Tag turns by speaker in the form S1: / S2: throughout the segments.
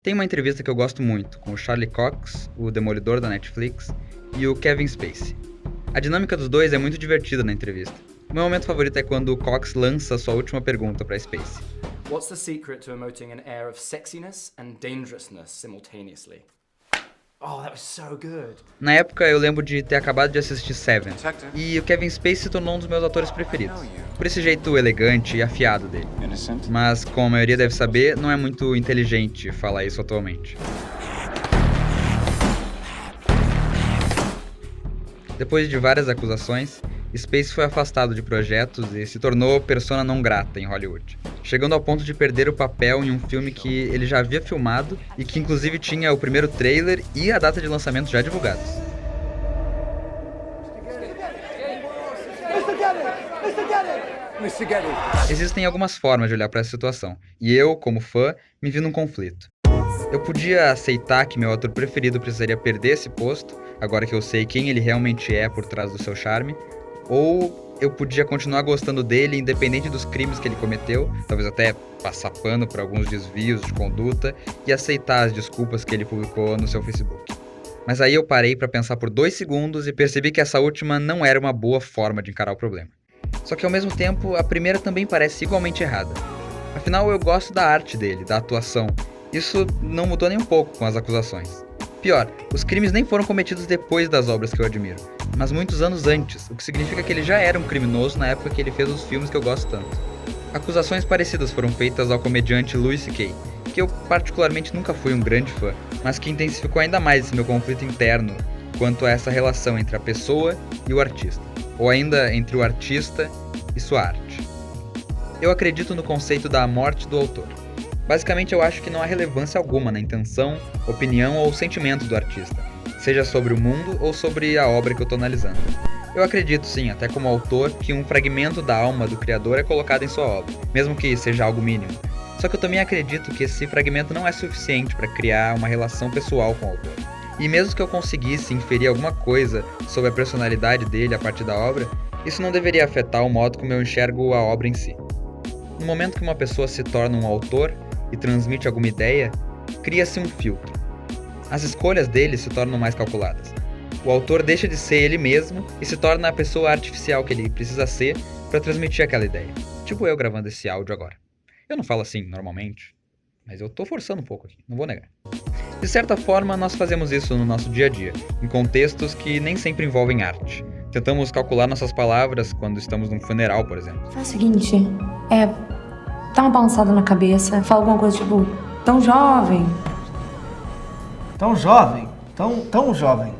S1: Tem uma entrevista que eu gosto muito, com o Charlie Cox, o Demolidor da Netflix, e o Kevin Spacey. A dinâmica dos dois é muito divertida na entrevista. O meu momento favorito é quando o Cox lança sua última pergunta para Spacey.
S2: What's the secret to emoting an air of sexiness and dangerousness simultaneously? Oh, that was so good.
S1: Na época, eu lembro de ter acabado de assistir Seven, e o Kevin Spacey se tornou um dos meus atores preferidos, por esse jeito elegante e afiado dele. Mas, como a maioria deve saber, não é muito inteligente falar isso atualmente. Depois de várias acusações, Spacey foi afastado de projetos e se tornou persona não grata em Hollywood, chegando ao ponto de perder o papel em um filme que ele já havia filmado e que inclusive tinha o primeiro trailer e a data de lançamento já divulgados. Existem algumas formas de olhar para essa situação, e eu, como fã, me vi num conflito. Eu podia aceitar que meu ator preferido precisaria perder esse posto, agora que eu sei quem ele realmente é por trás do seu charme, ou eu podia continuar gostando dele independente dos crimes que ele cometeu, talvez até passar pano por alguns desvios de conduta e aceitar as desculpas que ele publicou no seu Facebook. Mas aí eu parei para pensar por 2 segundos e percebi que essa última não era uma boa forma de encarar o problema. Só que ao mesmo tempo, a primeira também parece igualmente errada. Afinal, eu gosto da arte dele, da atuação. Isso não mudou nem um pouco com as acusações. Pior, os crimes nem foram cometidos depois das obras que eu admiro, mas muitos anos antes, o que significa que ele já era um criminoso na época que ele fez os filmes que eu gosto tanto. Acusações parecidas foram feitas ao comediante Louis C.K., que eu particularmente nunca fui um grande fã, mas que intensificou ainda mais esse meu conflito interno quanto a essa relação entre a pessoa e o artista, ou ainda entre o artista e sua arte. Eu acredito no conceito da morte do autor. Basicamente, eu acho que não há relevância alguma na intenção, opinião ou sentimento do artista, seja sobre o mundo ou sobre a obra que eu estou analisando. Eu acredito sim, até como autor, que um fragmento da alma do criador é colocado em sua obra, mesmo que seja algo mínimo. Só que eu também acredito que esse fragmento não é suficiente para criar uma relação pessoal com o autor. E mesmo que eu conseguisse inferir alguma coisa sobre a personalidade dele a partir da obra, isso não deveria afetar o modo como eu enxergo a obra em si. No momento que uma pessoa se torna um autor e transmite alguma ideia, cria-se um filtro. As escolhas dele se tornam mais calculadas. O autor deixa de ser ele mesmo e se torna a pessoa artificial que ele precisa ser para transmitir aquela ideia. Tipo eu gravando esse áudio agora. Eu não falo assim normalmente, mas eu tô forçando um pouco aqui, não vou negar. De certa forma, nós fazemos isso no nosso dia a dia, em contextos que nem sempre envolvem arte. Tentamos calcular nossas palavras quando estamos num funeral, por exemplo.
S3: Faz o seguinte, dá uma balançada na cabeça, fala alguma coisa tipo, tão jovem.
S4: Tão jovem? Tão jovem.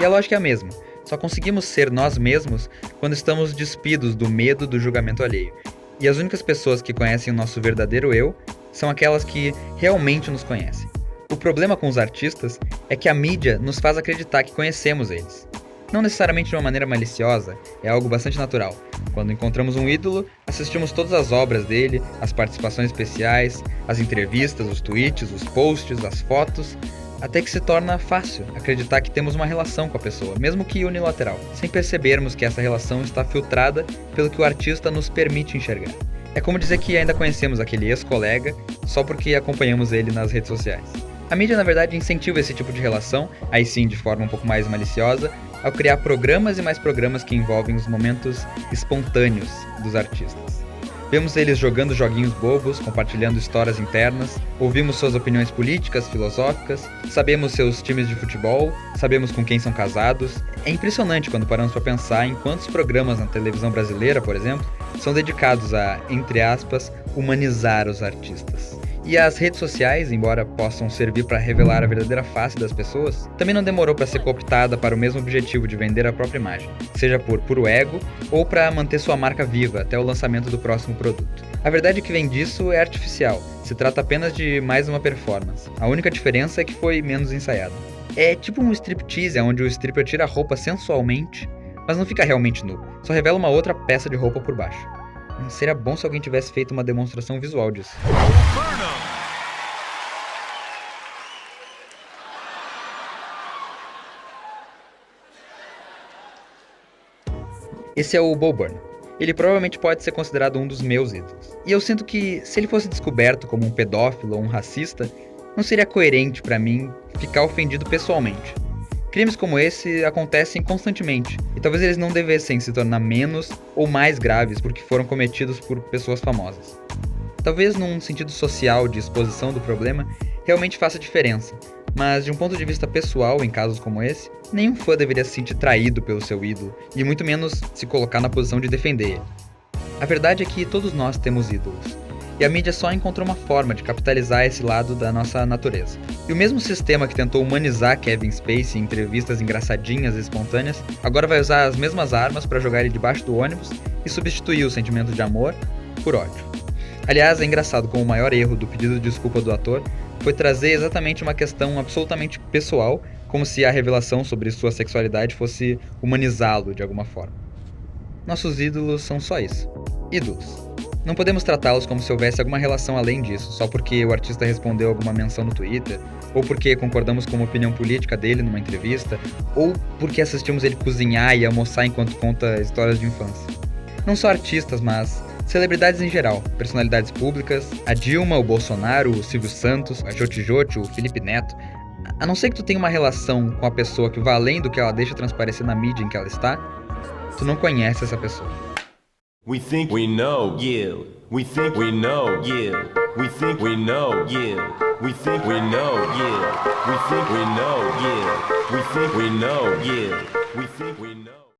S1: E a lógica é a mesma. Só conseguimos ser nós mesmos quando estamos despidos do medo do julgamento alheio. E as únicas pessoas que conhecem o nosso verdadeiro eu são aquelas que realmente nos conhecem. O problema com os artistas é que a mídia nos faz acreditar que conhecemos eles. Não necessariamente de uma maneira maliciosa, é algo bastante natural. Quando encontramos um ídolo, assistimos todas as obras dele, as participações especiais, as entrevistas, os tweets, os posts, as fotos, até que se torna fácil acreditar que temos uma relação com a pessoa, mesmo que unilateral, sem percebermos que essa relação está filtrada pelo que o artista nos permite enxergar. É como dizer que ainda conhecemos aquele ex-colega só porque acompanhamos ele nas redes sociais. A mídia, na verdade, incentiva esse tipo de relação, aí sim de forma um pouco mais maliciosa, ao criar programas e mais programas que envolvem os momentos espontâneos dos artistas. Vemos eles jogando joguinhos bobos, compartilhando histórias internas, ouvimos suas opiniões políticas, filosóficas, sabemos seus times de futebol, sabemos com quem são casados. É impressionante quando paramos para pensar em quantos programas na televisão brasileira, por exemplo, são dedicados a, entre aspas, humanizar os artistas. E as redes sociais, embora possam servir para revelar a verdadeira face das pessoas, também não demorou para ser cooptada para o mesmo objetivo de vender a própria imagem, seja por puro ego ou para manter sua marca viva até o lançamento do próximo produto. A verdade que vem disso é artificial, se trata apenas de mais uma performance. A única diferença é que foi menos ensaiada. É tipo um striptease, onde o stripper tira a roupa sensualmente, mas não fica realmente nu, só revela uma outra peça de roupa por baixo. Seria bom se alguém tivesse feito uma demonstração visual disso. Esse é o Bo Burnham. ele provavelmente pode ser considerado um dos meus ídolos. E eu sinto que, se ele fosse descoberto como um pedófilo ou um racista, não seria coerente pra mim ficar ofendido pessoalmente. Crimes como esse acontecem constantemente, e talvez eles não devessem se tornar menos ou mais graves porque foram cometidos por pessoas famosas. Talvez num sentido social de exposição do problema realmente faça diferença, mas de um ponto de vista pessoal, em casos como esse, nenhum fã deveria se sentir traído pelo seu ídolo, e muito menos se colocar na posição de defender ele. A verdade é que todos nós temos ídolos, e a mídia só encontrou uma forma de capitalizar esse lado da nossa natureza. E o mesmo sistema que tentou humanizar Kevin Spacey em entrevistas engraçadinhas e espontâneas, agora vai usar as mesmas armas para jogar ele debaixo do ônibus e substituir o sentimento de amor por ódio. Aliás, é engraçado como o maior erro do pedido de desculpa do ator foi trazer exatamente uma questão absolutamente pessoal, como se a revelação sobre sua sexualidade fosse humanizá-lo de alguma forma. Nossos ídolos são só isso, ídolos. Não podemos tratá-los como se houvesse alguma relação além disso, só porque o artista respondeu alguma menção no Twitter, ou porque concordamos com a opinião política dele numa entrevista, ou porque assistimos ele cozinhar e almoçar enquanto conta histórias de infância. Não só artistas, mas celebridades em geral, personalidades públicas, a Dilma, o Bolsonaro, o Silvio Santos, a Joti, o Felipe Neto. A não ser que tu tenha uma relação com a pessoa que vá além do que ela deixa transparecer na mídia em que ela está, tu não conhece essa pessoa.
S5: We think we know you. We think we know you. We think we know you. We think we know you. We think we know you. We think we know you. We think